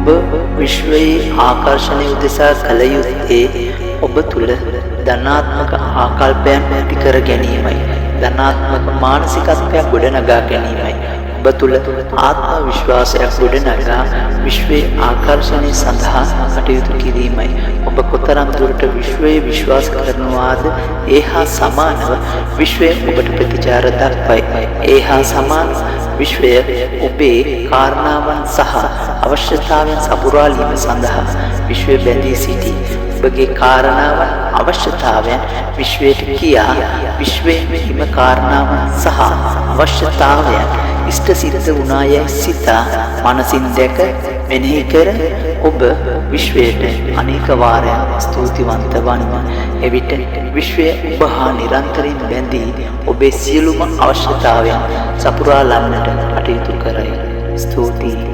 ඔබ විශ්වයේ ආකර්ෂණය උදෙසා කළ යුත්තේ ඔබ තුළ ධනාත්මක ආකල්පයන් ඇති කර ගැනීමයි. ධනාත්මක මානසිකත්වයක් ගොඩනගා ගැනීමයි. ඔබ තුළ ආත්ම විශ්වාසයක් ගොඩනගා විශ්වයේ ආකර්ෂණය සඳහා කටයුතු කිරීමයි. ඔබ කොතරම් දුරට විශ්වයේ විශ්වාස කරනවාද ඒ හා සමානව විශ්වය ඔබට ප්‍රතිචාර දක්වයි. ඒ හා සමානව විශ්වය ඔබේ කාරණාවන් සහ අවශ්‍යතාවයන් සපුරාලීම සඳහා විශ්වය බැඳී සිටී. ඔබගේ කාරණාවන් අවශ්‍යතාවයන් විශ්වයට කියා විශ්වයෙන් හිම කාරණාවන් සහ අවශ්‍යතාවයන් ඉෂ්ට සිද්ධ වුණායයි සිතා මනසින් දැක මෙනෙහි කර ඔබ විශ්වයට අනේක වාරයක් ස්තුතිවන්ත වනවා. එවිට විශ්වය ඔබ හා නිරන්තරයෙන් බැඳී ඔබේ සියලුම අවශ්‍යතාවයන් සපුරා ලන්නට කටයුතු කරයි. ස්තුතියි.